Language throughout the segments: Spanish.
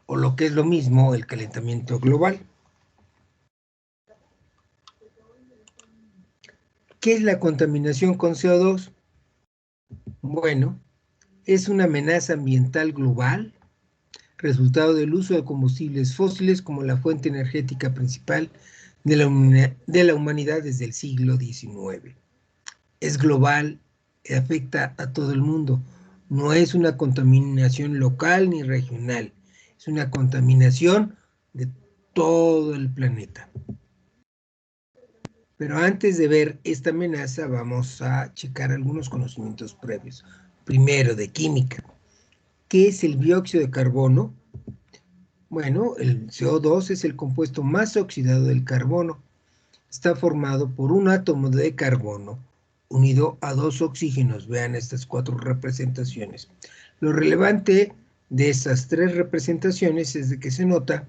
o lo que es lo mismo, el calentamiento global. ¿Qué es la contaminación con CO2? Bueno, es una amenaza ambiental global, resultado del uso de combustibles fósiles como la fuente energética principal de la humanidad desde el siglo XIX. Es global, afecta a todo el mundo. No es una contaminación local ni regional, es una contaminación de todo el planeta. Pero antes de ver esta amenaza, vamos a checar algunos conocimientos previos. Primero, de química. ¿Qué es el dióxido de carbono? Bueno, el CO2 es el compuesto más oxidado del carbono. Está formado por un átomo de carbono unido a dos oxígenos. Vean estas 4 representaciones. Lo relevante de estas 3 representaciones es de que se nota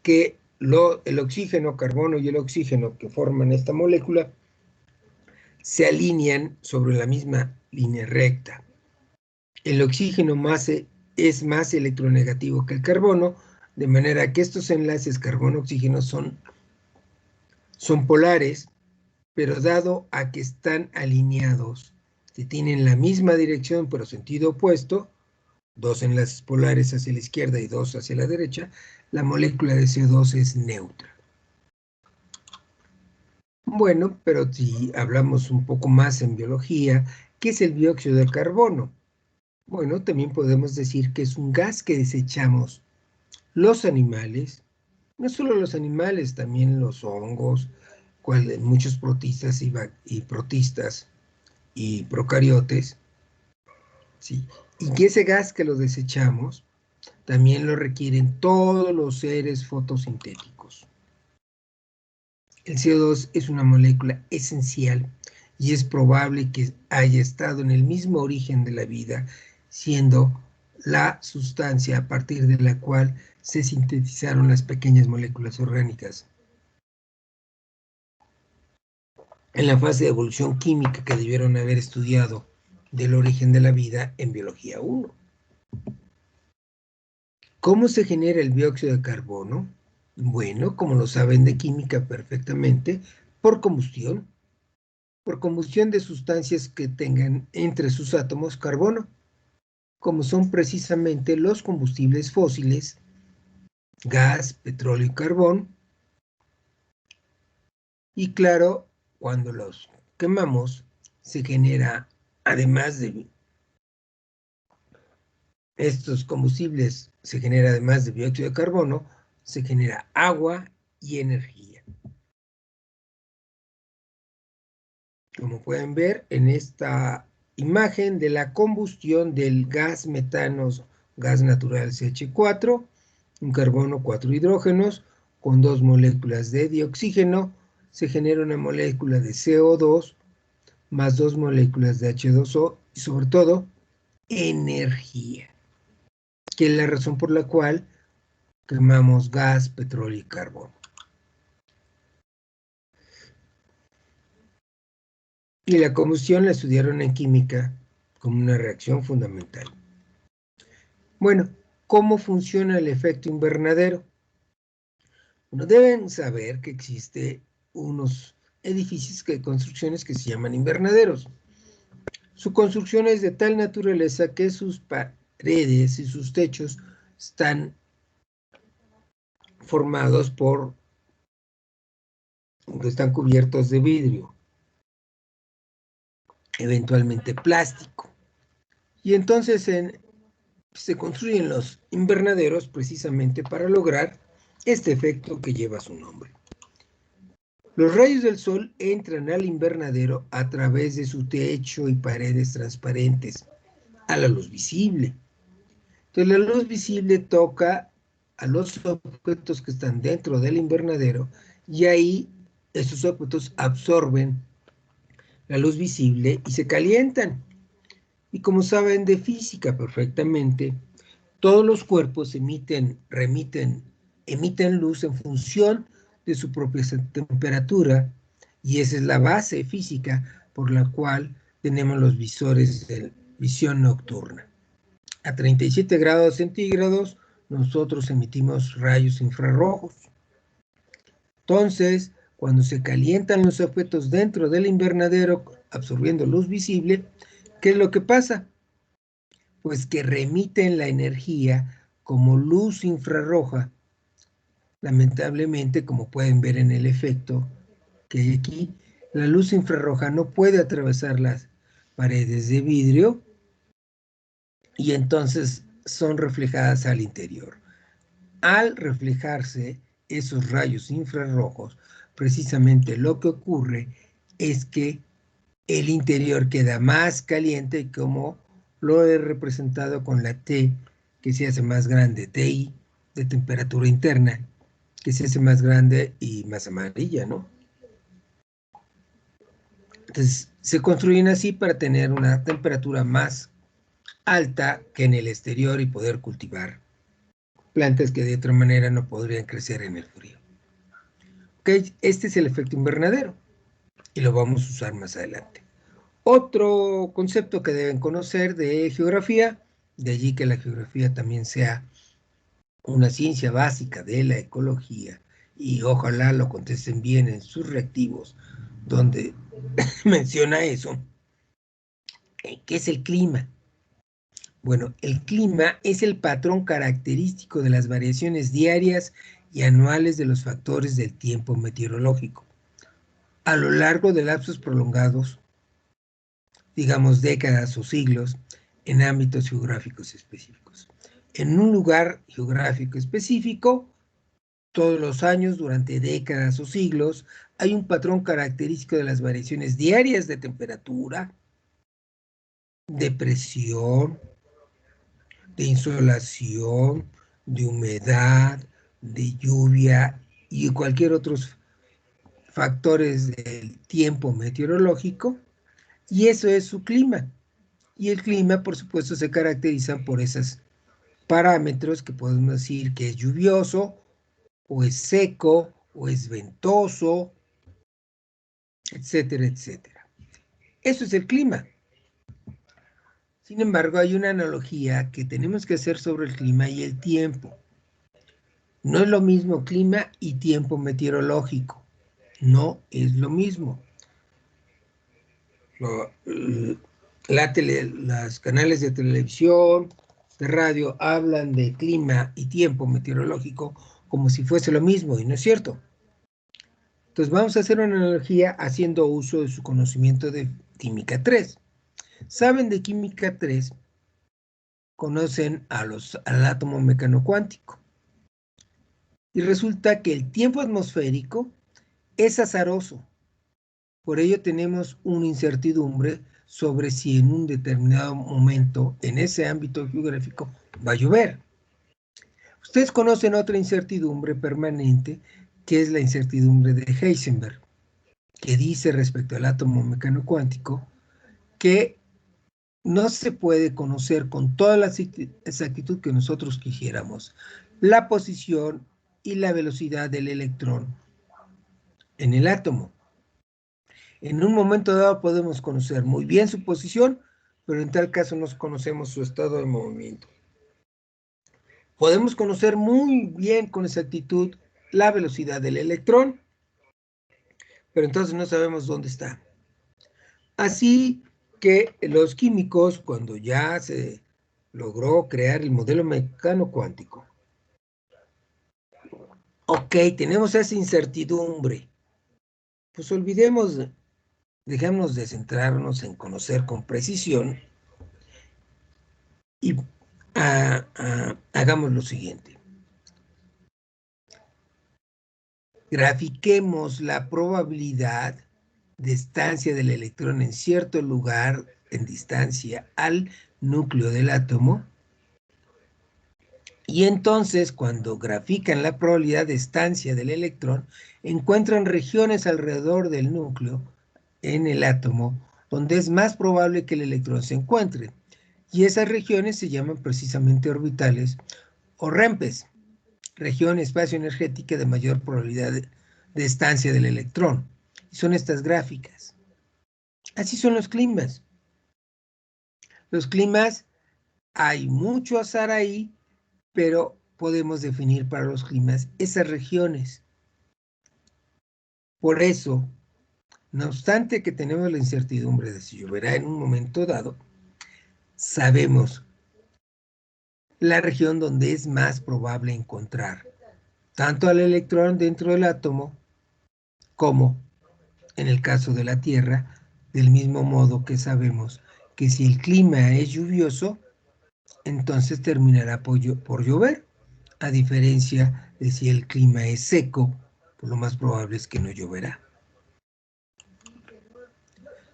que el oxígeno, carbono y el oxígeno que forman esta molécula se alinean sobre la misma línea recta. El oxígeno es más electronegativo que el carbono, de manera que estos enlaces carbono-oxígeno son polares, pero dado a que están alineados, que tienen la misma dirección pero sentido opuesto, 2 enlaces polares hacia la izquierda y 2 hacia la derecha, la molécula de CO2 es neutra. Bueno, pero si hablamos un poco más en biología, ¿qué es el dióxido de carbono? Bueno, también podemos decir que es un gas que desechamos los animales, no solo los animales, también los hongos, muchos protistas y protistas y procariotes, ¿sí? Y que ese gas que lo desechamos también lo requieren todos los seres fotosintéticos. El CO2 es una molécula esencial y es probable que haya estado en el mismo origen de la vida, siendo la sustancia a partir de la cual se sintetizaron las pequeñas moléculas orgánicas. En la fase de evolución química que debieron haber estudiado del origen de la vida en Biología 1. ¿Cómo se genera el dióxido de carbono? Bueno, como lo saben de química perfectamente, por combustión de sustancias que tengan entre sus átomos carbono, como son precisamente los combustibles fósiles, gas, petróleo y carbón. Y claro, cuando los quemamos, se genera, además de estos combustibles, se genera además de dióxido de carbono, se genera agua y energía. Como pueden ver en esta imagen de la combustión del gas metano, gas natural CH4, un carbono, 4 hidrógenos, con 2 moléculas de dioxígeno, se genera una molécula de CO2 más 2 moléculas de H2O y sobre todo energía, que es la razón por la cual quemamos gas, petróleo y carbón. Y la combustión la estudiaron en química como una reacción fundamental. Bueno, ¿cómo funciona el efecto invernadero? Bueno, deben saber que existe unos edificios, construcciones que se llaman invernaderos. Su construcción es de tal naturaleza que sus paredes y sus techos están formados están cubiertos de vidrio, eventualmente plástico. Y entonces se construyen los invernaderos precisamente para lograr este efecto que lleva su nombre. Los rayos del sol entran al invernadero a través de su techo y paredes transparentes a la luz visible. Entonces la luz visible toca a los objetos que están dentro del invernadero y ahí estos objetos absorben la luz visible y se calientan. Y como saben de física perfectamente, todos los cuerpos emiten luz en función de su propia temperatura, y esa es la base física por la cual tenemos los visores de visión nocturna. A 37 grados centígrados, nosotros emitimos rayos infrarrojos. Entonces, cuando se calientan los objetos dentro del invernadero absorbiendo luz visible, ¿qué es lo que pasa? Pues que remiten la energía como luz infrarroja. Lamentablemente, como pueden ver en el efecto que hay aquí, la luz infrarroja no puede atravesar las paredes de vidrio y entonces son reflejadas al interior. Al reflejarse esos rayos infrarrojos, precisamente lo que ocurre es que el interior queda más caliente, como lo he representado con la T, que se hace más grande, TI, de temperatura interna, que se hace más grande y más amarilla, ¿no? Entonces, se construyen así para tener una temperatura más alta que en el exterior y poder cultivar plantas que de otra manera no podrían crecer en el frío. Okay, este es el efecto invernadero y lo vamos a usar más adelante. Otro concepto que deben conocer de geografía, de allí que la geografía también sea una ciencia básica de la ecología, y ojalá lo contesten bien en sus reactivos, donde menciona eso. ¿Qué es el clima? Bueno, el clima es el patrón característico de las variaciones diarias y anuales de los factores del tiempo meteorológico a lo largo de lapsos prolongados, digamos décadas o siglos, en ámbitos geográficos específicos. En un lugar geográfico específico, todos los años, durante décadas o siglos, hay un patrón característico de las variaciones diarias de temperatura, de presión, de insolación, de humedad, de lluvia y cualquier otros factores del tiempo meteorológico, y eso es su clima. Y el clima, por supuesto, se caracteriza por esos parámetros que podemos decir que es lluvioso, o es seco, o es ventoso, etcétera, etcétera. Eso es el clima. Sin embargo, hay una analogía que tenemos que hacer sobre el clima y el tiempo. No es lo mismo clima y tiempo meteorológico. No es lo mismo. Los canales de televisión, de radio, hablan de clima y tiempo meteorológico como si fuese lo mismo, y no es cierto. Entonces vamos a hacer una analogía haciendo uso de su conocimiento de química 3. ¿Saben de química 3? Conocen al átomo mecano cuántico. Y resulta que el tiempo atmosférico es azaroso. Por ello tenemos una incertidumbre sobre si en un determinado momento en ese ámbito geográfico va a llover. Ustedes conocen otra incertidumbre permanente, que es la incertidumbre de Heisenberg, que dice respecto al átomo mecano cuántico que no se puede conocer con toda la exactitud que nosotros quisiéramos la posición y la velocidad del electrón en el átomo. En un momento dado podemos conocer muy bien su posición, pero en tal caso no conocemos su estado de movimiento. Podemos conocer muy bien con exactitud la velocidad del electrón, pero entonces no sabemos dónde está. Así que los químicos, cuando ya se logró crear el modelo mecano cuántico, ok, tenemos esa incertidumbre, pues dejemos de centrarnos en conocer con precisión y hagamos lo siguiente. Grafiquemos la probabilidad de estancia del electrón en cierto lugar en distancia al núcleo del átomo. Y entonces, cuando grafican la probabilidad de estancia del electrón, encuentran regiones alrededor del núcleo en el átomo donde es más probable que el electrón se encuentre. Y esas regiones se llaman precisamente orbitales o REMPES, región espacio energética de mayor probabilidad de estancia del electrón. Y son estas gráficas. Así son los climas. Los climas, hay mucho azar ahí, pero podemos definir para los climas esas regiones. Por eso, no obstante que tenemos la incertidumbre de si lloverá en un momento dado, sabemos la región donde es más probable encontrar tanto al electrón dentro del átomo como, en el caso de la Tierra, del mismo modo que sabemos que si el clima es lluvioso, entonces terminará por llover, a diferencia de si el clima es seco, pues lo más probable es que no lloverá.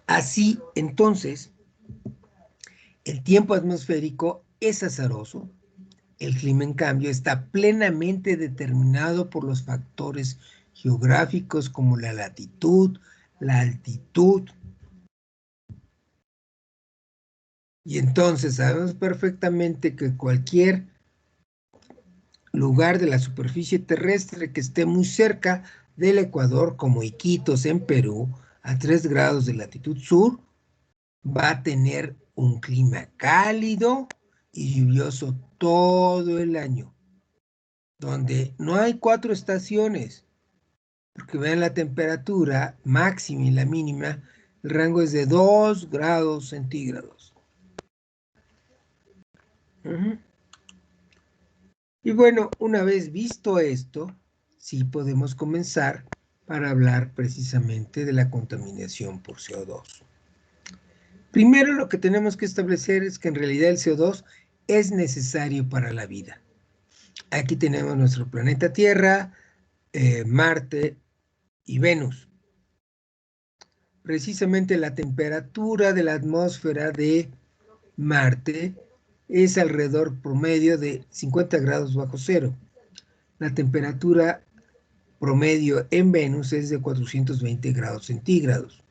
Así, entonces, el tiempo atmosférico es azaroso. El clima, en cambio, está plenamente determinado por los factores geográficos como la latitud, la altitud. Y entonces sabemos perfectamente que cualquier lugar de la superficie terrestre que esté muy cerca del Ecuador, como Iquitos en Perú, a 3 grados de latitud sur, va a tener un clima cálido y lluvioso todo el año, donde no hay 4 estaciones, porque vean la temperatura máxima y la mínima, el rango es de 2 grados centígrados. Y bueno, una vez visto esto, sí podemos comenzar para hablar precisamente de la contaminación por CO2. Primero, lo que tenemos que establecer es que en realidad el CO2 es necesario para la vida. Aquí tenemos nuestro planeta Tierra, Marte y Venus. Precisamente la temperatura de la atmósfera de Marte es alrededor promedio de 50 grados bajo cero. La temperatura promedio en Venus es de 420 grados centígrados,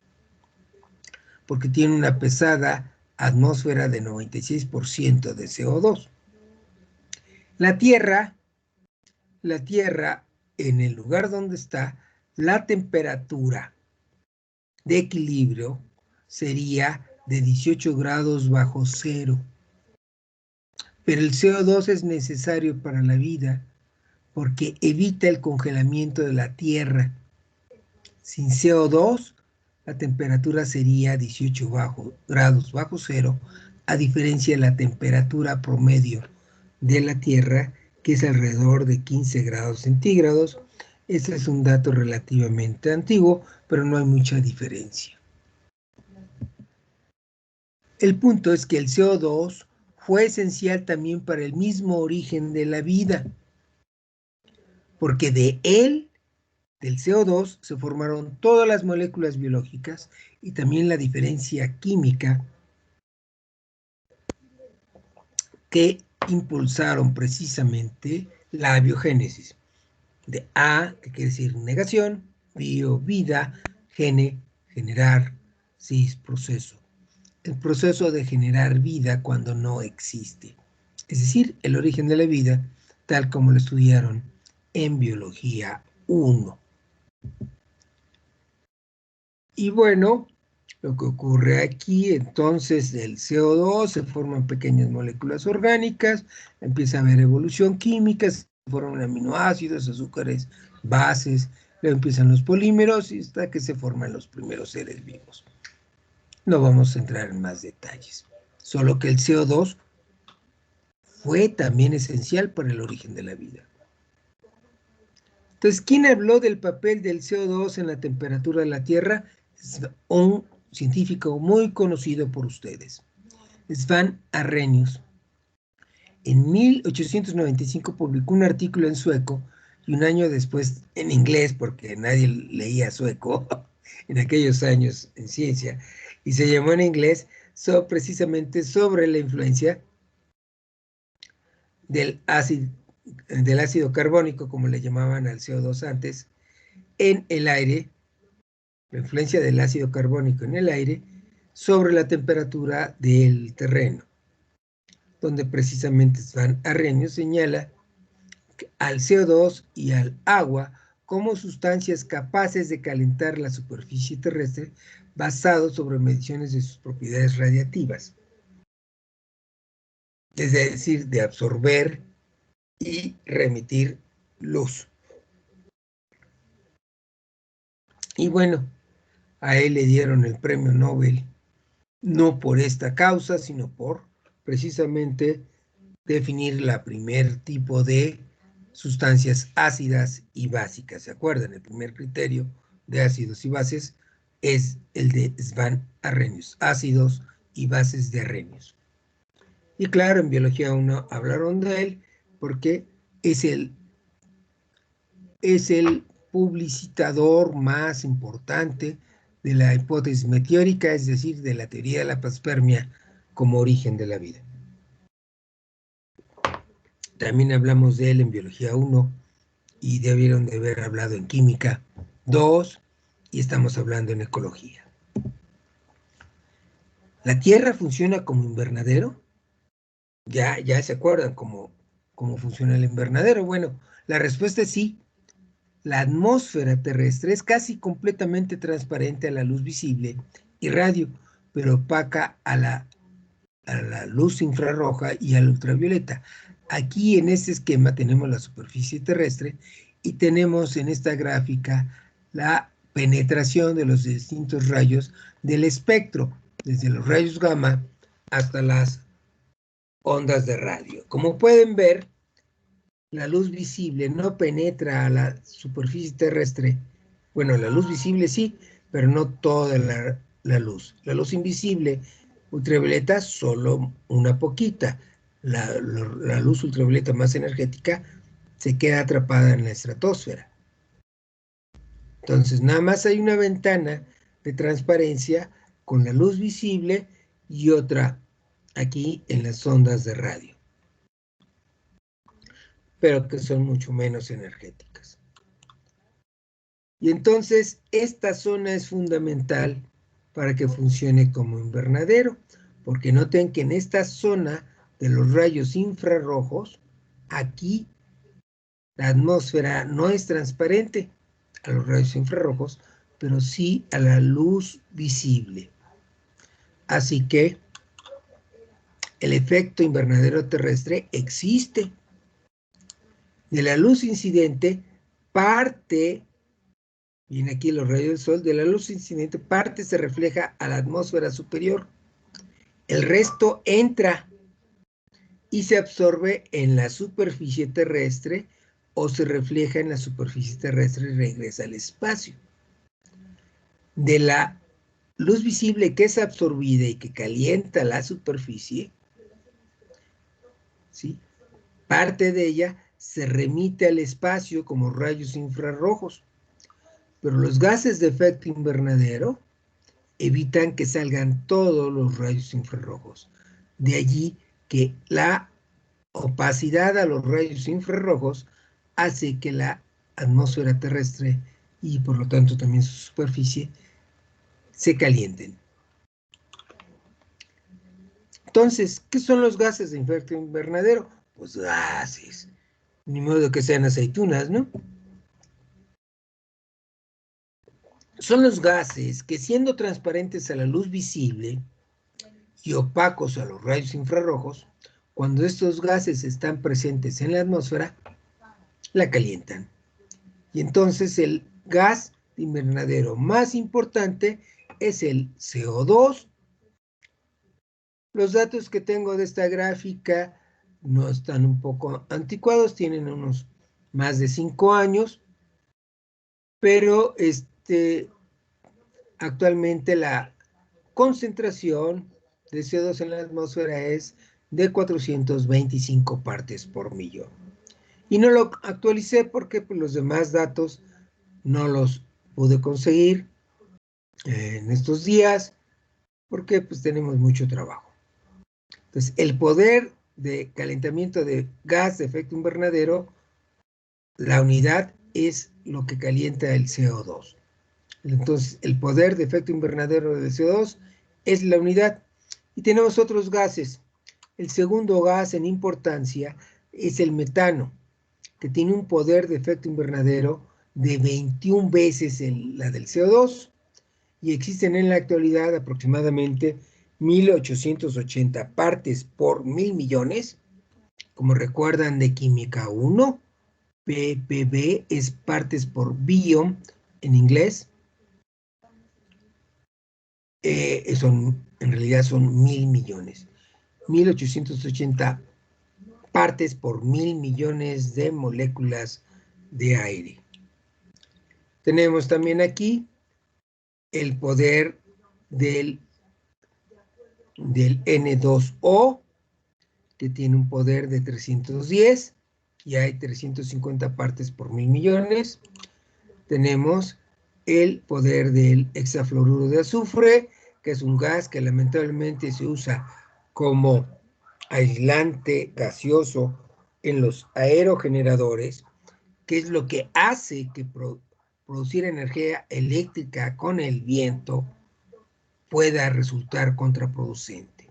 porque tiene una pesada atmósfera de 96% de CO2. La Tierra, en el lugar donde está, la temperatura de equilibrio sería de 18 grados bajo cero. Pero el CO2 es necesario para la vida porque evita el congelamiento de la Tierra. Sin CO2, la temperatura sería 18 grados bajo cero, a diferencia de la temperatura promedio de la Tierra, que es alrededor de 15 grados centígrados. Este es un dato relativamente antiguo, pero no hay mucha diferencia. El punto es que el CO2 fue esencial también para el mismo origen de la vida, porque de él, del CO2, se formaron todas las moléculas biológicas y también la diferencia química que impulsaron precisamente la biogénesis. De A, que quiere decir negación, bio, vida, gene, generar, cis, proceso. El proceso de generar vida cuando no existe. Es decir, el origen de la vida, tal como lo estudiaron en Biología 1. Y bueno, lo que ocurre aquí, entonces, del CO2 se forman pequeñas moléculas orgánicas, empieza a haber evolución química, se forman aminoácidos, azúcares, bases, luego empiezan los polímeros y hasta que se forman los primeros seres vivos. No vamos a entrar en más detalles, solo que el CO2 fue también esencial para el origen de la vida. Entonces, ¿quién habló del papel del CO2 en la temperatura de la Tierra? Es un científico muy conocido por ustedes, Svan Arrhenius. En 1895 publicó un artículo en sueco y un año después en inglés, porque nadie leía sueco en aquellos años en ciencia, y se llamó en inglés precisamente sobre la influencia del ácido carbónico, como le llamaban al CO2 antes, en el aire, la influencia del ácido carbónico en el aire sobre la temperatura del terreno, donde precisamente Svan Arrhenius señala al CO2 y al agua como sustancias capaces de calentar la superficie terrestre basado sobre mediciones de sus propiedades radiativas. Es decir, de absorber y remitir luz. Y bueno, a él le dieron el premio Nobel, no por esta causa, sino por precisamente definir la primer tipo de sustancias ácidas y básicas. ¿Se acuerdan? El primer criterio de ácidos y bases es el de Svan Arrhenius, ácidos y bases de Arrhenius. Y claro, en biología 1 hablaron de él porque es el publicitador más importante de la hipótesis meteórica, es decir, de la teoría de la panspermia como origen de la vida. También hablamos de él en biología 1 y debieron de haber hablado en química 2 y estamos hablando en ecología. ¿La Tierra funciona como invernadero? Ya se acuerdan cómo funciona el invernadero. Bueno, la respuesta es sí. La atmósfera terrestre es casi completamente transparente a la luz visible y radio, pero opaca a la luz infrarroja y al ultravioleta. Aquí en este esquema tenemos la superficie terrestre y tenemos en esta gráfica la penetración de los distintos rayos del espectro, desde los rayos gamma hasta las ondas de radio. Como pueden ver, la luz visible no penetra a la superficie terrestre. Bueno, la luz visible sí, pero no toda la luz. La luz invisible ultravioleta, solo una poquita. La luz ultravioleta más energética se queda atrapada en la estratosfera. Entonces, nada más hay una ventana de transparencia con la luz visible y otra aquí en las ondas de radio, pero que son mucho menos energéticas. Y entonces esta zona es fundamental para que funcione como invernadero, porque noten que en esta zona de los rayos infrarrojos, aquí la atmósfera no es transparente a los rayos infrarrojos, pero sí a la luz visible. Así que el efecto invernadero terrestre existe. De la luz incidente parte, viene aquí los rayos del sol, de la luz incidente parte se refleja a la atmósfera superior. El resto entra y se absorbe en la superficie terrestre o se refleja en la superficie terrestre y regresa al espacio. De la luz visible que es absorbida y que calienta la superficie, ¿sí?, parte de ella se remite al espacio como rayos infrarrojos, pero los gases de efecto invernadero evitan que salgan todos los rayos infrarrojos. De allí que la opacidad a los rayos infrarrojos hace que la atmósfera terrestre y por lo tanto también su superficie se calienten. Entonces, ¿qué son los gases de efecto invernadero? Pues gases, ni modo que sean aceitunas, ¿no? Son los gases que, siendo transparentes a la luz visible y opacos a los rayos infrarrojos, cuando estos gases están presentes en la atmósfera, la calientan. Y entonces el gas de invernadero más importante es el CO2. Los datos que tengo de esta gráfica no están, un poco anticuados, tienen unos más de 5 años, pero actualmente la concentración de CO2 en la atmósfera es de 425 partes por millón. Y no lo actualicé porque pues, los demás datos no los pude conseguir en estos días porque pues tenemos mucho trabajo. Entonces, el poder de calentamiento de gas de efecto invernadero, la unidad es lo que calienta el CO2. Entonces, el poder de efecto invernadero del CO2 es la unidad. Y tenemos otros gases. El segundo gas en importancia es el metano, que tiene un poder de efecto invernadero de 21 veces la del CO2. Y existen en la actualidad aproximadamente 1880 partes por 1000 millones, Como recuerdan de Química 1, ppb es partes por billón en inglés. En realidad son 1000 millones. 1880 partes por 1000 millones de moléculas de aire. Tenemos también aquí el poder del N2O, que tiene un poder de 310, y hay 350 partes por 1000 millones. Tenemos el poder del hexafluoruro de azufre, que es un gas que lamentablemente se usa como aislante gaseoso en los aerogeneradores, que es lo que hace que producir energía eléctrica con el viento pueda resultar contraproducente.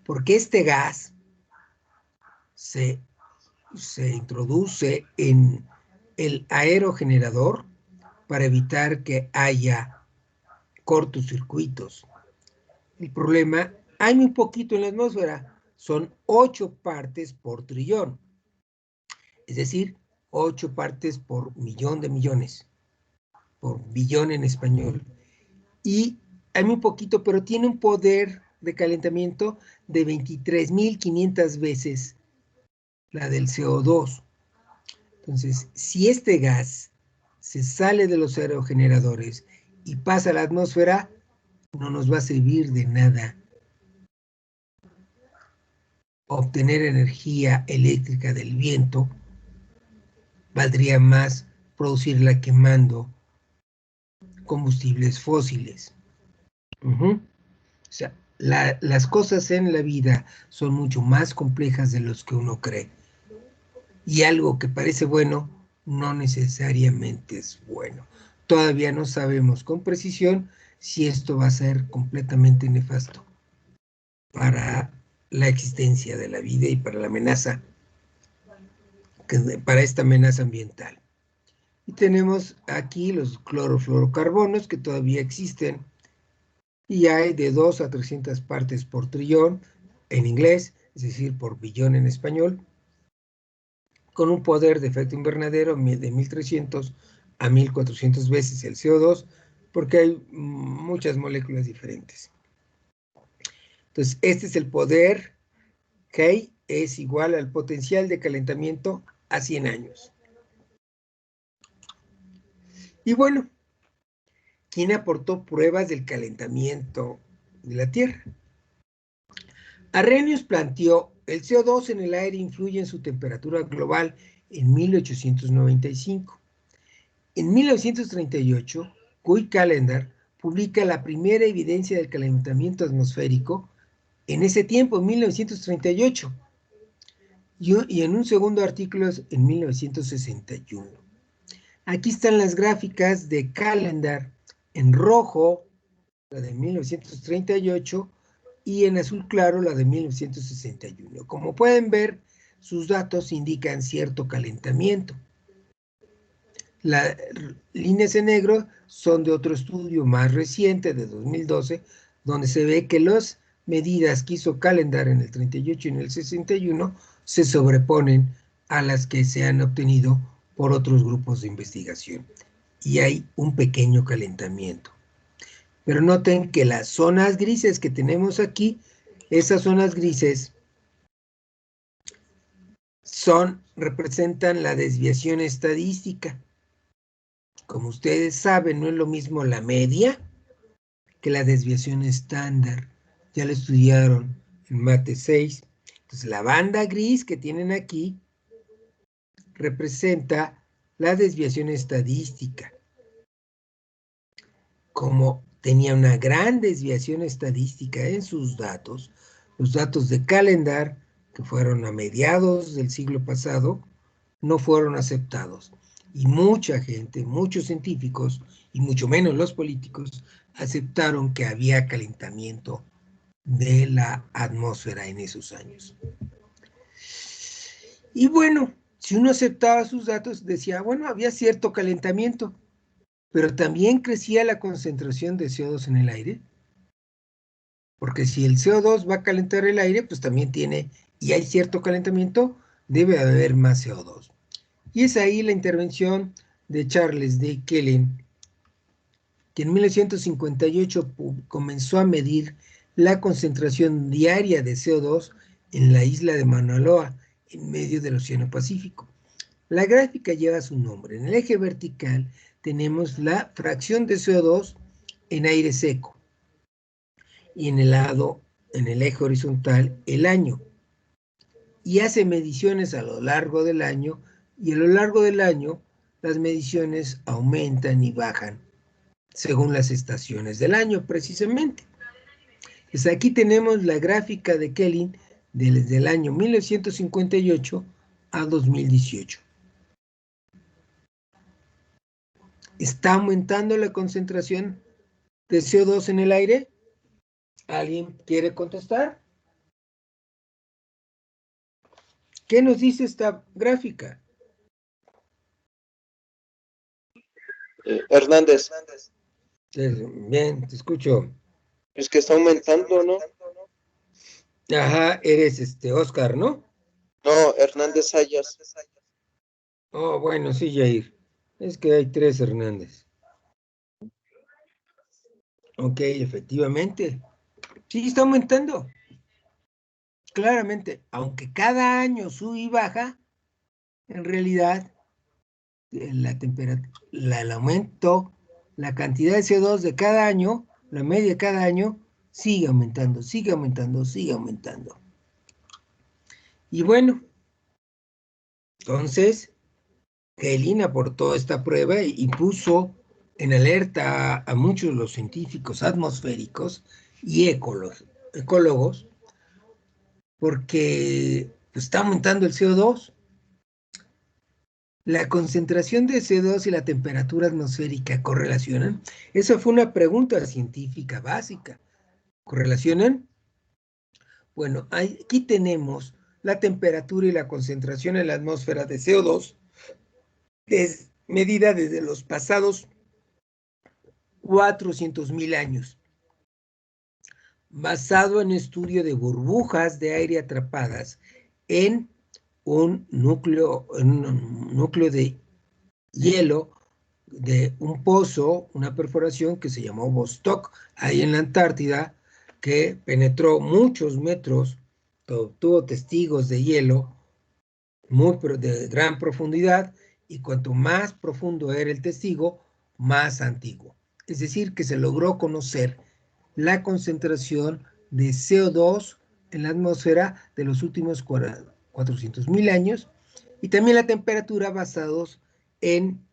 Porque este gas se introduce en el aerogenerador para evitar que haya cortocircuitos. El problema, hay muy poquito en la atmósfera, son 8 partes por trillón, es decir, 8 partes por millón de millones, por billón en español. Y hay muy poquito, pero tiene un poder de calentamiento de 23.500 veces la del CO2. Entonces, si este gas se sale de los aerogeneradores y pasa a la atmósfera, no nos va a servir de nada obtener energía eléctrica del viento. Valdría más producirla quemando combustibles fósiles. O sea, las cosas en la vida son mucho más complejas de lo que uno cree. Y algo que parece bueno no necesariamente es bueno. Todavía no sabemos con precisión si esto va a ser completamente nefasto para la existencia de la vida y para la amenaza, para esta amenaza ambiental. Y tenemos aquí los clorofluorocarbonos que todavía existen y hay de 2 a 300 partes por trillón en inglés, es decir, por billón en español, con un poder de efecto invernadero de 1300 a 1400 veces el CO2, porque hay muchas moléculas diferentes. Entonces, este es el poder, K es igual al potencial de calentamiento a 100 años. Y bueno, ¿quién aportó pruebas del calentamiento de la Tierra? Arrhenius planteó: el CO2 en el aire influye en su temperatura global en 1895. En 1938, Guy Callendar publica la primera evidencia del calentamiento atmosférico, en ese tiempo, en 1938, y en un segundo artículo en 1961. Aquí están las gráficas de Callendar en rojo, la de 1938, y en azul claro la de 1961. Como pueden ver, sus datos indican cierto calentamiento. Las líneas en negro son de otro estudio más reciente, de 2012, donde se ve que las medidas que hizo Callendar en el 38 y en el 61 se sobreponen a las que se han obtenido por otros grupos de investigación. Y hay un pequeño calentamiento. Pero noten que las zonas grises que tenemos aquí, esas zonas grises representan la desviación estadística. Como ustedes saben, no es lo mismo la media que la desviación estándar. Ya lo estudiaron en Mate 6. Entonces, la banda gris que tienen aquí representa la desviación estadística. Como tenía una gran desviación estadística en sus datos, los datos de Callendar, que fueron a mediados del siglo pasado, no fueron aceptados. Y mucha gente, muchos científicos, y mucho menos los políticos, aceptaron que había calentamiento de la atmósfera en esos años. Y bueno, si uno aceptaba sus datos, decía, bueno, había cierto calentamiento, pero también crecía la concentración de CO2 en el aire, porque si el CO2 va a calentar el aire, pues también tiene, y hay cierto calentamiento, debe haber más CO2. Y es ahí la intervención de Charles D. Keeling, que en 1958 comenzó a medir la concentración diaria de CO2 en la isla de Mauna Loa, en medio del Océano Pacífico. La gráfica lleva su nombre. En el eje vertical tenemos la fracción de CO2 en aire seco y en el eje horizontal, el año. Y hace mediciones a lo largo del año, y a lo largo del año las mediciones aumentan y bajan según las estaciones del año, precisamente. Pues aquí tenemos la gráfica de Keeling desde el año 1958 a 2018. ¿Está aumentando la concentración de CO2 en el aire? ¿Alguien quiere contestar? ¿Qué nos dice esta gráfica? Hernández. Bien, te escucho. Es que está aumentando, ¿no? Ajá, eres Oscar, ¿no? No, Hernández Sayas. Oh, bueno, sí, Jair. Es que hay 3 Hernández. Ok, efectivamente. Sí, está aumentando. Claramente, aunque cada año sube y baja, en realidad la temperatura, el aumento, la cantidad de CO2 de cada año, la media de cada año, sigue aumentando, sigue aumentando, sigue aumentando. Y bueno, entonces, Keeling aportó esta prueba y puso en alerta a muchos de los científicos atmosféricos y ecólogos, porque pues, está aumentando el CO2. ¿La concentración de CO2 y la temperatura atmosférica correlacionan? Esa fue una pregunta científica básica. ¿Correlacionan? Bueno, aquí tenemos la temperatura y la concentración en la atmósfera de CO2 medida desde los pasados 400.000 años, basado en estudio de burbujas de aire atrapadas en un núcleo de hielo de un pozo, una perforación que se llamó Vostok, ahí en la Antártida, que penetró muchos metros, tuvo testigos de hielo de gran profundidad, y cuanto más profundo era el testigo, más antiguo. Es decir, que se logró conocer la concentración de CO2 en la atmósfera de los últimos 400.000 años, y también la temperatura basados en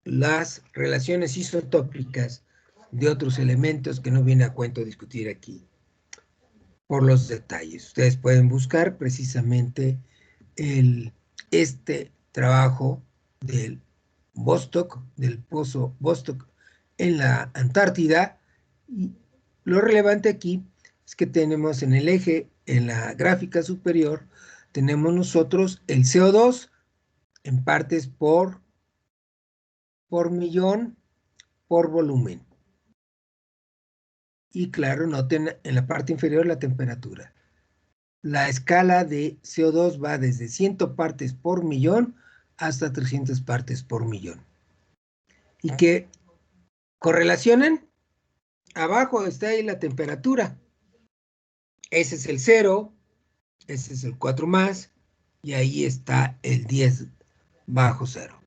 las relaciones isotópicas de otros elementos que no viene a cuento discutir aquí por los detalles. Ustedes pueden buscar precisamente este trabajo del Vostok, del pozo Vostok en la Antártida, y lo relevante aquí es que tenemos en el eje, en la gráfica superior, tenemos nosotros el CO2 en partes por millón por volumen. Y claro, noten en la parte inferior la temperatura. La escala de CO2 va desde 100 partes por millón hasta 300 partes por millón. Y que correlacionan, abajo está ahí la temperatura. Ese es el 0, ese es el 4 más, y ahí está el 10 bajo 0.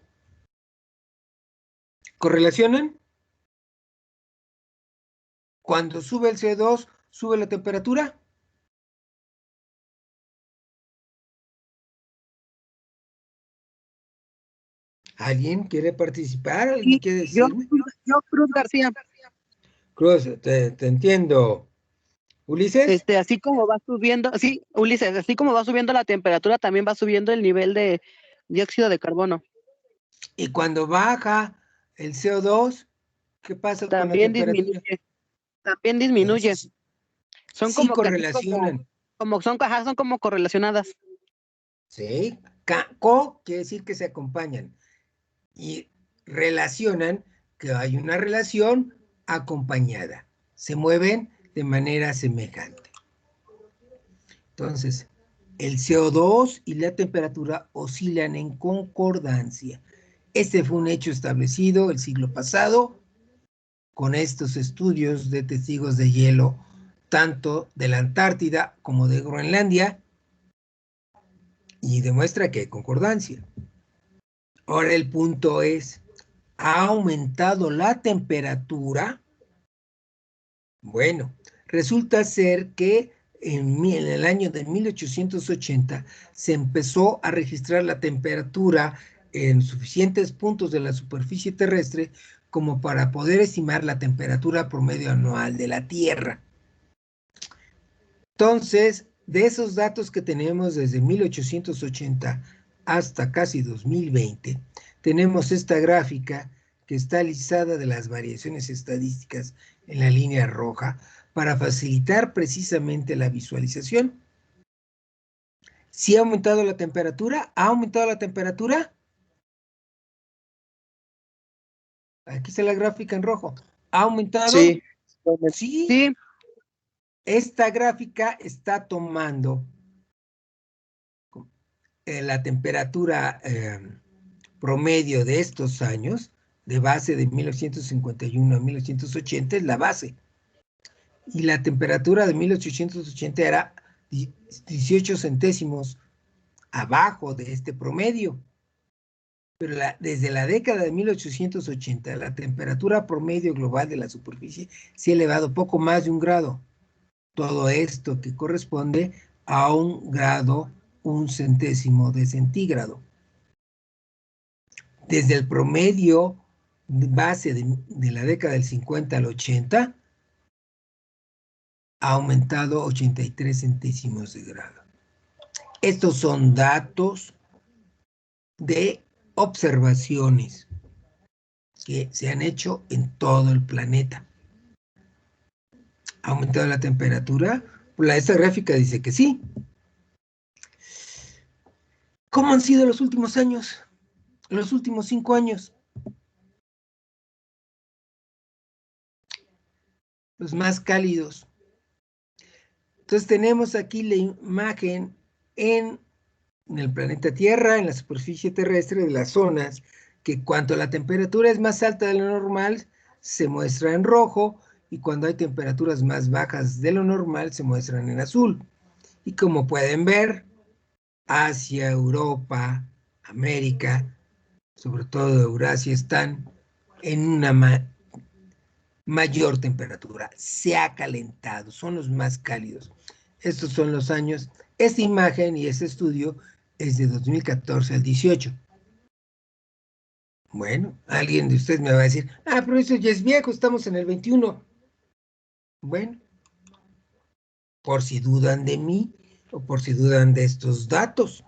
¿Correlacionan? Cuando sube el CO2, ¿sube la temperatura? ¿Alguien quiere participar? ¿Alguien quiere decirme? Yo, Cruz García. Cruz, te entiendo. ¿Ulises? Así como va subiendo, sí, Ulises, así como va subiendo la temperatura, también va subiendo el nivel de dióxido de carbono. Y cuando baja el CO2, ¿qué pasa con la También temperatura? disminuye. También disminuye. Entonces, Son sí como que así correlacionan. son como correlacionadas. ¿Sí? Co quiere decir que se acompañan. Y relacionan que hay una relación acompañada. Se mueven de manera semejante. Entonces, el CO2 y la temperatura oscilan en concordancia. Este fue un hecho establecido el siglo pasado con estos estudios de testigos de hielo, tanto de la Antártida como de Groenlandia, y demuestra que hay concordancia. Ahora el punto es, ¿ha aumentado la temperatura? Bueno, resulta ser que en el año de 1880 se empezó a registrar la temperatura en suficientes puntos de la superficie terrestre como para poder estimar la temperatura promedio anual de la Tierra. Entonces, de esos datos que tenemos desde 1880 hasta casi 2020, tenemos esta gráfica que está listada de las variaciones estadísticas en la línea roja para facilitar precisamente la visualización. ¿Sí ha aumentado la temperatura? ¿Ha aumentado la temperatura? Aquí está la gráfica en rojo. ¿Ha aumentado? Sí. Sí. Sí, Esta gráfica está tomando la temperatura promedio de estos años, de base de 1951 a 1980, es la base. Y la temperatura de 1880 era 18 centésimos abajo de este promedio. Pero desde la década de 1880, la temperatura promedio global de la superficie se ha elevado poco más de 1 grado. Todo esto que corresponde a 1 grado, 1 centésimo de centígrado. Desde el promedio base de la década del 50 al 80, ha aumentado 83 centésimos de grado. Estos son datos de observaciones que se han hecho en todo el planeta. ¿Ha aumentado la temperatura? Esta gráfica dice que sí. ¿Cómo han sido los últimos años? Los últimos 5 años. Los más cálidos. Entonces tenemos aquí la imagen en el planeta Tierra, en la superficie terrestre, de las zonas que cuanto la temperatura es más alta de lo normal, se muestra en rojo, y cuando hay temperaturas más bajas de lo normal, se muestran en azul. Y como pueden ver, Asia, Europa, América, sobre todo Eurasia, están en una mayor temperatura. Se ha calentado, son los más cálidos. Estos son los años. Esta imagen y este estudio es de 2014 al 18. Bueno, alguien de ustedes me va a decir, pero eso ya es viejo, estamos en el 21. Bueno, por si dudan de mí o por si dudan de estos datos.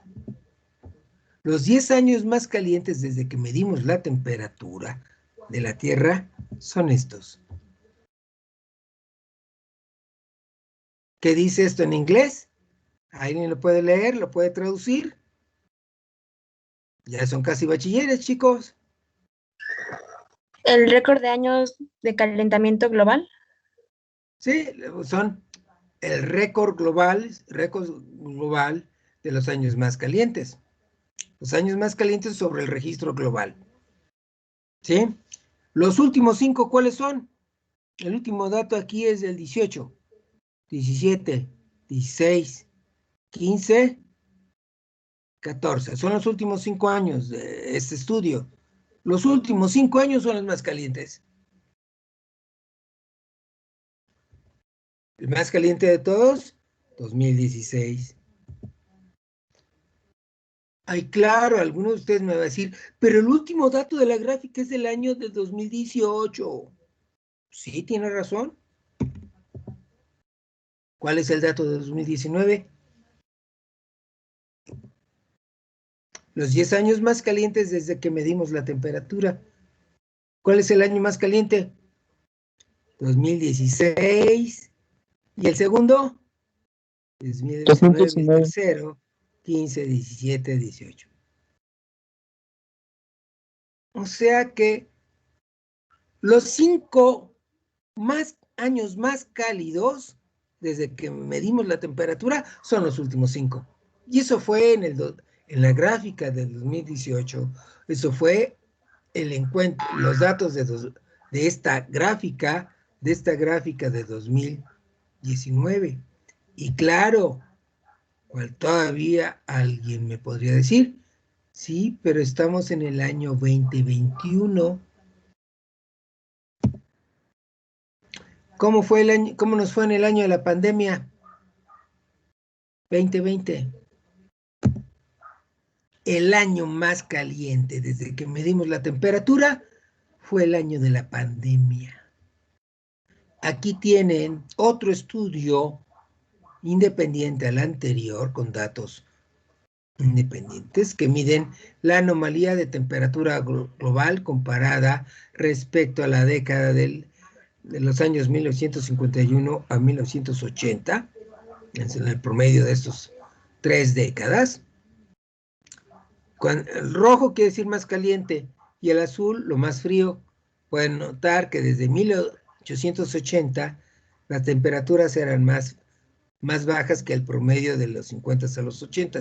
Los 10 años más calientes desde que medimos la temperatura de la Tierra son estos. ¿Qué dice esto en inglés? ¿Alguien lo puede leer? ¿Lo puede traducir? Ya son casi bachilleres, chicos. ¿El récord de años de calentamiento global? Sí, son el récord global de los años más calientes. Los años más calientes sobre el registro global. ¿Sí? Los últimos 5, ¿cuáles son? El último dato aquí es del 18, 17, 16, 15, 14. Son los últimos 5 años de este estudio. Los últimos 5 años son los más calientes. El más caliente de todos, 2016. Ay, claro, algunos de ustedes me van a decir, pero el último dato de la gráfica es del año de 2018. Sí, tiene razón. ¿Cuál es el dato de 2019? Los 10 años más calientes desde que medimos la temperatura. ¿Cuál es el año más caliente? 2016. ¿Y el segundo? 2019, el tercero, 15, 17, 18. O sea que los 5 años más cálidos desde que medimos la temperatura son los últimos 5. Y eso fue en la gráfica del 2018, eso fue el encuentro, los datos de esta gráfica de 2019. Y claro, cual todavía alguien me podría decir, sí, pero estamos en el año 2021. ¿Cómo nos fue en el año de la pandemia? 2020. El año más caliente desde que medimos la temperatura fue el año de la pandemia. Aquí tienen otro estudio independiente al anterior, con datos independientes, que miden la anomalía de temperatura global comparada respecto a la década de los años 1951 a 1980, en el promedio de estos 3 décadas. El rojo quiere decir más caliente y el azul lo más frío. Pueden notar que desde 1880 las temperaturas eran más bajas que el promedio de los 50 a los 80.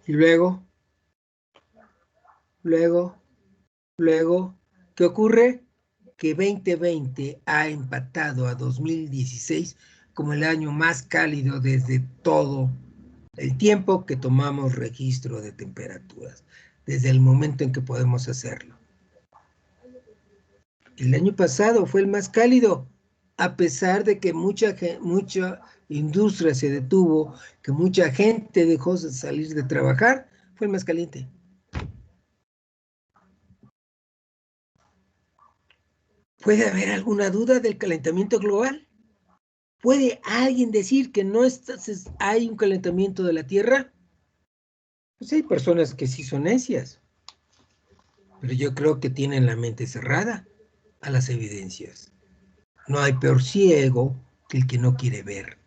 Y luego, ¿qué ocurre? Que 2020 ha empatado a 2016 como el año más cálido desde todo el tiempo que tomamos registro de temperaturas, desde el momento en que podemos hacerlo. El año pasado fue el más cálido, a pesar de que mucha industria se detuvo, que mucha gente dejó de salir de trabajar, fue el más caliente. ¿Puede haber alguna duda del calentamiento global? ¿Puede alguien decir que no hay un calentamiento de la Tierra? Pues hay personas que sí son necias, pero yo creo que tienen la mente cerrada a las evidencias. No hay peor ciego que el que no quiere ver.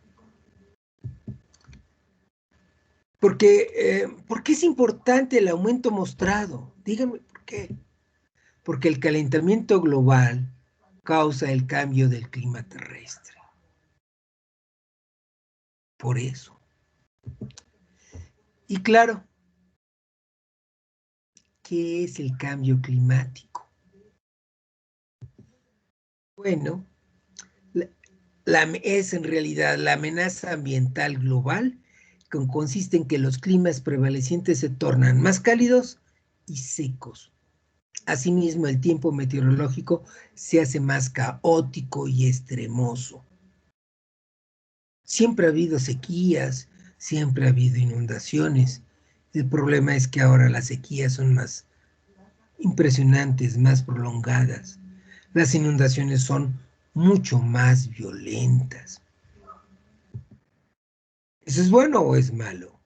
¿Por qué es importante el aumento mostrado? Dígame por qué. Porque el calentamiento global causa el cambio del clima terrestre. Por eso. Y claro, ¿qué es el cambio climático? Bueno, es en realidad la amenaza ambiental global que consiste en que los climas prevalecientes se tornan más cálidos y secos. Asimismo, el tiempo meteorológico se hace más caótico y extremoso. Siempre ha habido sequías, siempre ha habido inundaciones. El problema es que ahora las sequías son más impresionantes, más prolongadas. Las inundaciones son mucho más violentas. ¿Eso es bueno o es malo?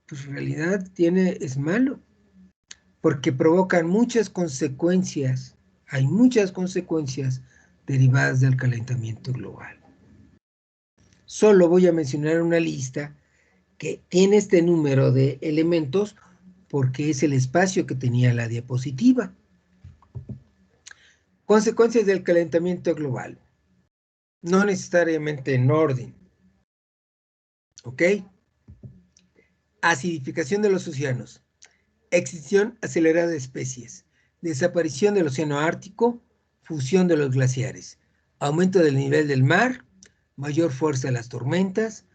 Pues en realidad es malo, porque provocan muchas consecuencias. Hay muchas consecuencias derivadas del calentamiento global. Solo voy a mencionar una lista que tiene este número de elementos porque es el espacio que tenía la diapositiva. Consecuencias del calentamiento global. No necesariamente en orden. ¿Ok? Acidificación de los océanos. Extinción acelerada de especies. Desaparición del océano Ártico. Fusión de los glaciares. Aumento del nivel del mar. Mayor fuerza de las tormentas.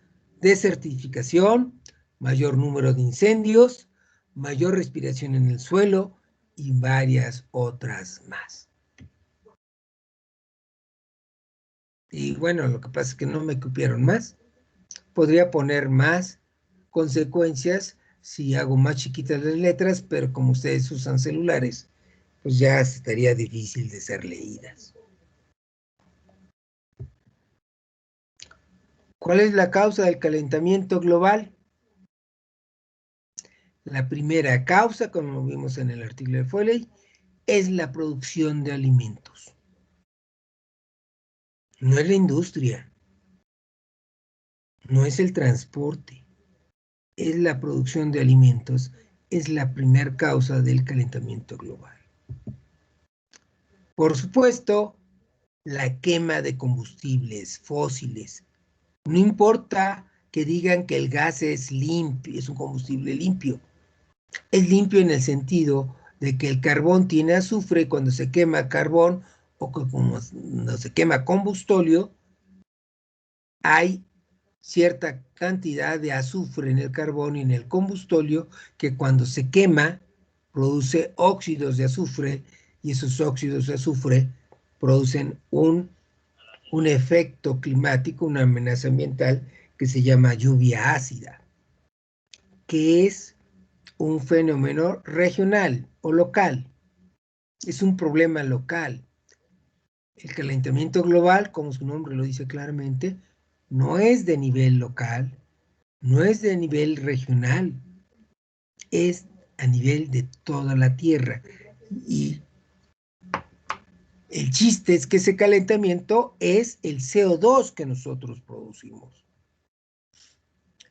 Desertificación. Mayor número de incendios. Mayor respiración en el suelo. Y varias otras más. Y bueno, lo que pasa es que no me cupieron más. Podría poner más consecuencias si hago más chiquitas las letras, pero como ustedes usan celulares, pues ya estaría difícil de ser leídas. ¿Cuál es la causa del calentamiento global? La primera causa, como vimos en el artículo de Foley, es la producción de alimentos. No es la industria, no es el transporte, es la producción de alimentos, es la primera causa del calentamiento global. Por supuesto, la quema de combustibles fósiles. No importa que digan que el gas es limpio, es un combustible limpio. Es limpio en el sentido de que el carbón tiene azufre y cuando se quema carbón o cuando se quema combustóleo, hay cierta cantidad de azufre en el carbón y en el combustóleo que cuando se quema produce óxidos de azufre y esos óxidos de azufre producen un efecto climático, una amenaza ambiental que se llama lluvia ácida, que es un fenómeno regional o local. Es un problema local. El calentamiento global, como su nombre lo dice claramente, no es de nivel local, no es de nivel regional, es a nivel de toda la Tierra. Y el chiste es que ese calentamiento es el CO2 que nosotros producimos.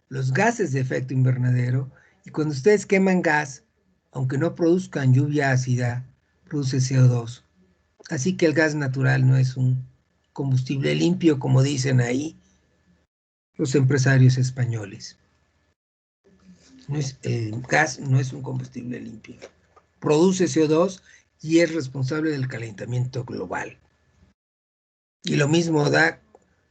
Los gases de efecto invernadero, y cuando ustedes queman gas, aunque no produzcan lluvia ácida, produce CO2. Así que el gas natural no es un combustible limpio, como dicen ahí los empresarios españoles. El gas no es un combustible limpio. Produce CO2 y es responsable del calentamiento global. Y lo mismo da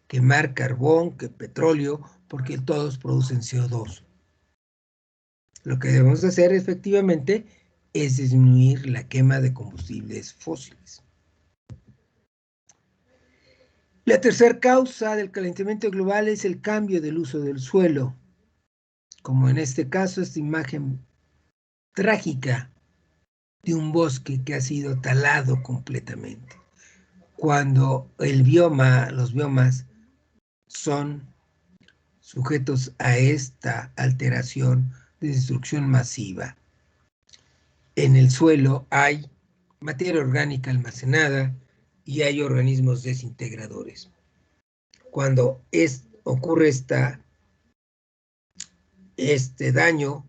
quemar carbón que petróleo, porque todos producen CO2. Lo que debemos hacer efectivamente es disminuir la quema de combustibles fósiles. La tercera causa del calentamiento global es el cambio del uso del suelo, como en este caso esta imagen trágica de un bosque que ha sido talado completamente. Cuando los biomas son sujetos a esta alteración de destrucción masiva. En el suelo hay materia orgánica almacenada y hay organismos desintegradores. Cuando ocurre este daño,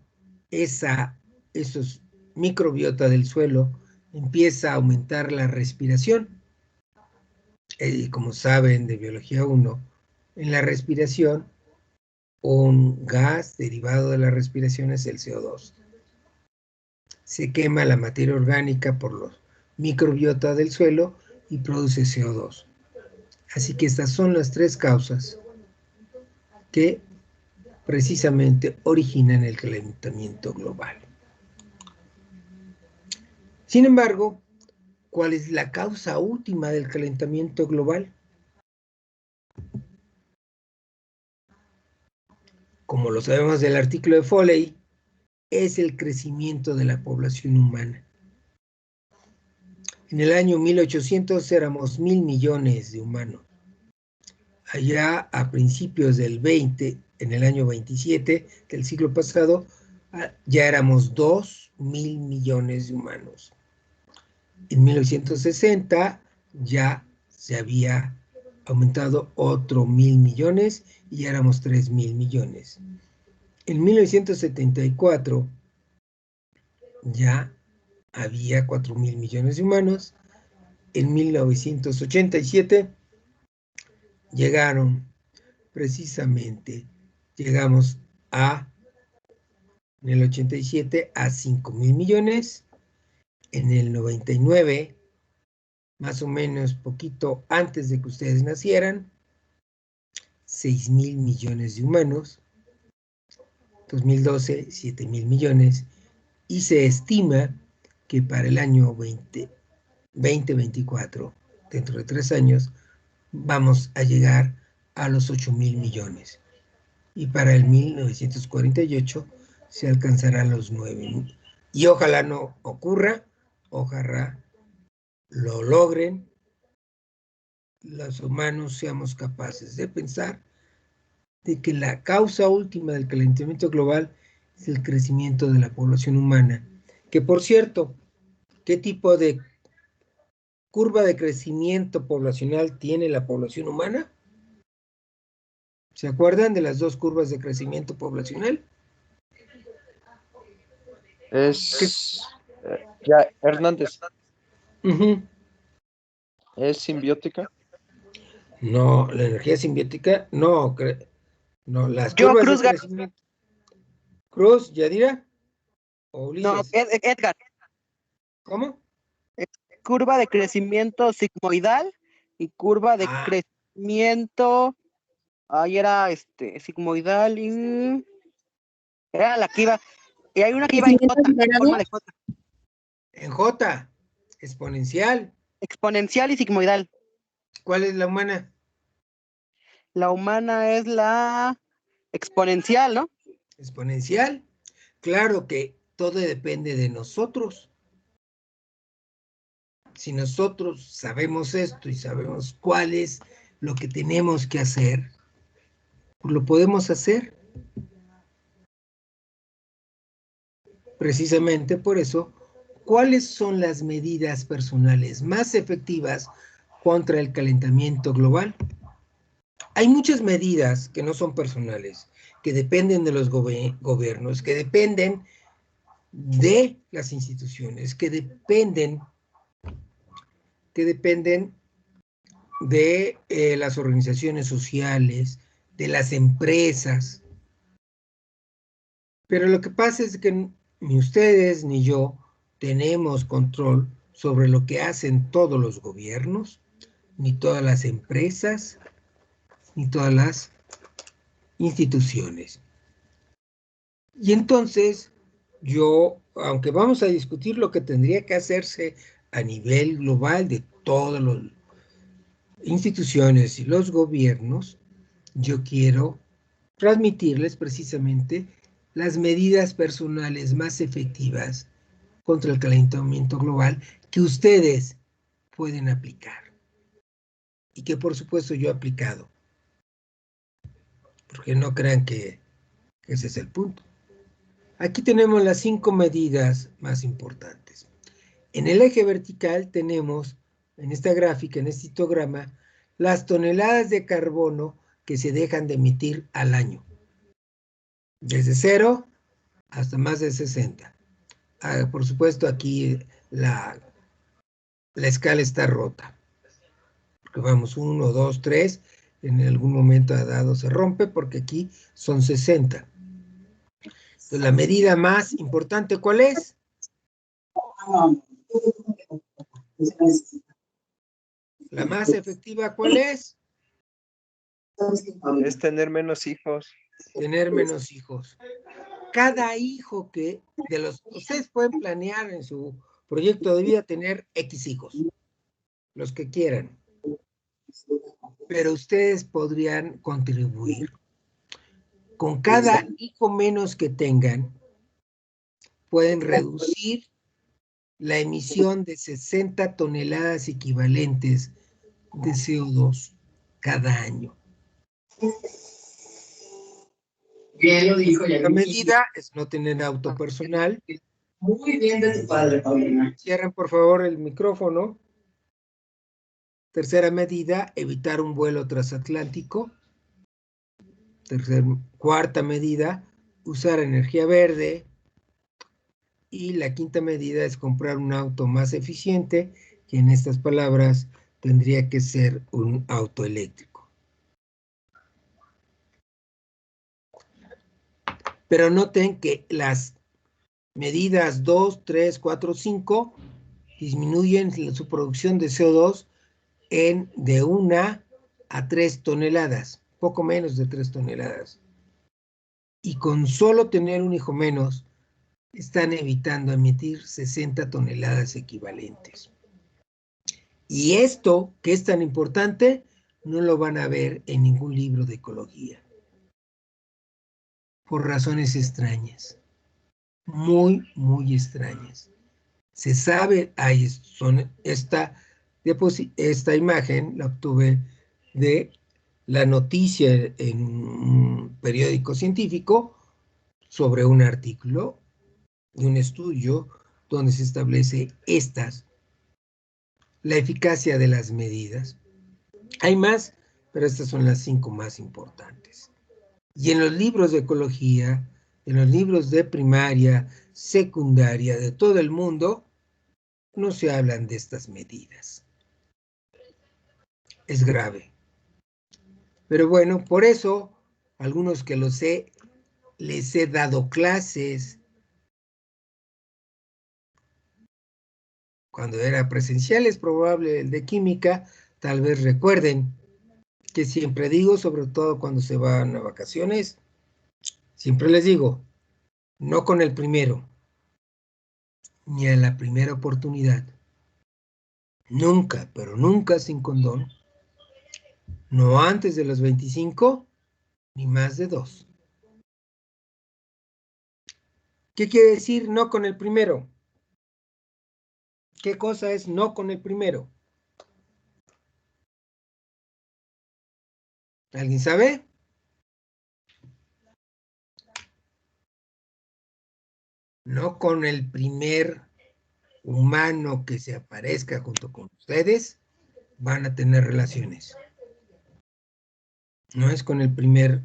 esos microbiota del suelo empieza a aumentar la respiración. Como saben de biología 1, en la respiración, un gas derivado de la respiración es el CO2. Se quema la materia orgánica por los microbiota del suelo y produce CO2. Así que estas son las tres causas que precisamente originan el calentamiento global. Sin embargo, ¿cuál es la causa última del calentamiento global? Como lo sabemos del artículo de Foley, es el crecimiento de la población humana. En el año 1800 éramos 1.000 millones de humanos. Allá a principios del 20, en el año 27 del siglo pasado, ya éramos 2.000 millones de humanos. En 1960 ya se había aumentado otro 1.000 millones y ya éramos 3.000 millones. En 1974 ya había 4.000 millones de humanos. En 1987 llegamos en el 87 a 5.000 millones. En el 99, más o menos poquito antes de que ustedes nacieran, 6.000 millones de humanos. 2012, 7.000 millones. Y se estima que para el año 2024, dentro de 3 años, vamos a llegar a los 8.000 millones. Y para el 1948 se alcanzarán los 9.000. Y ojalá no ocurra, ojalá lo logren, los humanos seamos capaces de pensar de que la causa última del calentamiento global es el crecimiento de la población humana. Que por cierto, ¿qué tipo de curva de crecimiento poblacional tiene la población humana? ¿Se acuerdan de las dos curvas de crecimiento poblacional? Ya, Hernández, Uh-huh. ¿es simbiótica? No, la energía simbiótica, no, no, las Yo, curvas de Cruz, crecimiento. Cruz, Yadira o no, Ulises. Edgar, ¿Cómo? curva de crecimiento sigmoidal y curva de Ah, crecimiento, ahí era sigmoidal y era la que iba, y hay una que iba en ¿Crecimiento J, en forma acelerado? de J, en J, exponencial. exponencial y sigmoidal. ¿Cuál es la humana? La humana es la exponencial, ¿no? Exponencial. Claro que todo depende de nosotros. Si nosotros sabemos esto y sabemos cuál es lo que tenemos que hacer, pues lo podemos hacer. Precisamente por eso, ¿cuáles son las medidas personales más efectivas contra el calentamiento global? Hay muchas medidas que no son personales, que dependen de los gobiernos, que dependen de las instituciones, que dependen de las organizaciones sociales, de las empresas. Pero lo que pasa es que ni ustedes ni yo tenemos control sobre lo que hacen todos los gobiernos, ni todas las empresas, ni todas las instituciones. Y entonces, yo, aunque vamos a discutir lo que tendría que hacerse a nivel global de todas las instituciones y los gobiernos, yo quiero transmitirles precisamente las medidas personales más efectivas contra el calentamiento global que ustedes pueden aplicar y que por supuesto yo he aplicado, porque no crean que ese es el punto. Aquí tenemos las 5 medidas más importantes. En el eje vertical tenemos, en esta gráfica, en este histograma, las toneladas de carbono que se dejan de emitir al año, desde 0 hasta más de 60. Por supuesto, aquí la escala está rota, porque vamos 1, 2, 3, en algún momento dado se rompe, porque aquí son 60. Entonces, la medida más importante, ¿cuál es? La más efectiva, ¿cuál es? Es tener menos hijos. Tener menos hijos. Cada hijo ustedes pueden planear en su proyecto de vida tener X hijos, los que quieran, pero ustedes podrían contribuir. Con cada hijo menos que tengan, pueden reducir la emisión de 60 toneladas equivalentes de CO2 cada año. Bien lo dijo, ya La medida es no tener auto personal. Muy bien de tu padre, Paulina. Cierren por favor el micrófono. Tercera medida, evitar un vuelo transatlántico. Cuarta medida, usar energía verde. Y la quinta medida es comprar un auto más eficiente, que en estas palabras tendría que ser un auto eléctrico. Pero noten que las medidas 2, 3, 4, 5 disminuyen su producción de CO2 de 1 a 3 toneladas, poco menos de 3 toneladas. Y con solo tener un hijo menos, están evitando emitir 60 toneladas equivalentes. Y esto, que es tan importante, no lo van a ver en ningún libro de ecología. Por razones extrañas. Muy, muy extrañas. Se sabe, esta imagen la obtuve de la noticia en un periódico científico sobre un artículo de un estudio donde se establece la eficacia de las medidas. Hay más, pero estas son las 5 más importantes. Y en los libros de ecología, en los libros de primaria, secundaria, de todo el mundo, no se hablan de estas medidas. Es grave. Pero bueno, por eso, algunos que lo sé, les he dado clases cuando era presencial, es probable el de química, tal vez recuerden que siempre digo, sobre todo cuando se van a vacaciones, siempre les digo, no con el primero, ni a la primera oportunidad. Nunca, pero nunca sin condón. No antes de los 25, ni más de 2. ¿Qué quiere decir no con el primero? ¿Qué cosa es no con el primero? ¿Alguien sabe? No con el primer humano que se aparezca junto con ustedes, van a tener relaciones. No es con el primer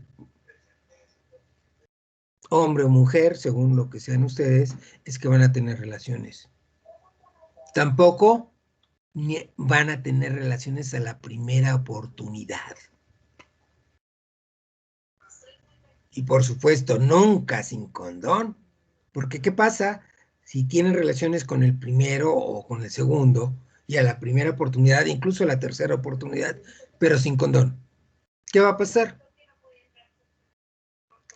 hombre o mujer, según lo que sean ustedes, es que van a tener relaciones. Tampoco van a tener relaciones a la primera oportunidad. Y por supuesto, nunca sin condón. Porque ¿qué pasa si tienen relaciones con el primero o con el segundo y a la primera oportunidad, incluso a la tercera oportunidad, pero sin condón? ¿Qué va a pasar?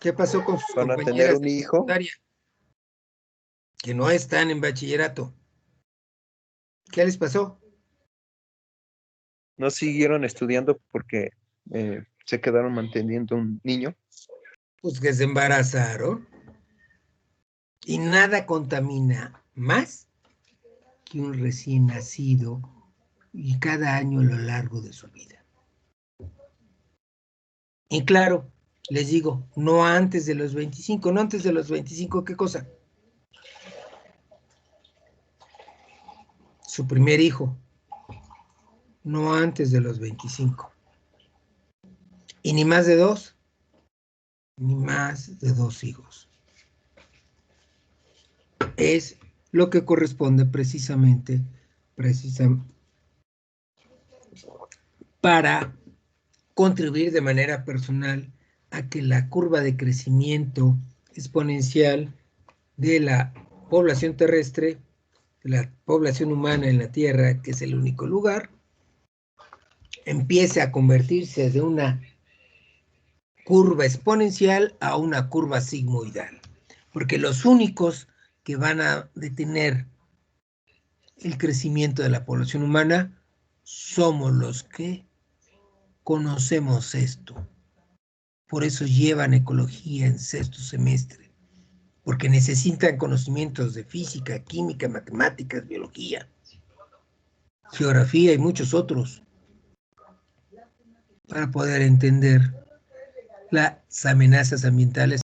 ¿Qué pasó con sus ¿Van a tener compañeras un de hijo? secundaria que no están en bachillerato? ¿Qué les pasó? ¿No siguieron estudiando porque se quedaron manteniendo un niño? Pues que se embarazaron. Y nada contamina más que un recién nacido y cada año a lo largo de su vida. Y claro, les digo, no antes de los 25, no antes de los 25, ¿qué cosa? Su primer hijo, no antes de los 25. Y ni más de 2, ni más de 2 hijos. Es lo que corresponde precisamente para contribuir de manera personal a que la curva de crecimiento exponencial de la población terrestre, de la población humana en la Tierra, que es el único lugar, empiece a convertirse de una curva exponencial a una curva sigmoidal. Porque los únicos que van a detener el crecimiento de la población humana somos los que conocemos esto. Por eso llevan ecología en sexto semestre, porque necesitan conocimientos de física, química, matemáticas, biología, geografía y muchos otros para poder entender las amenazas ambientales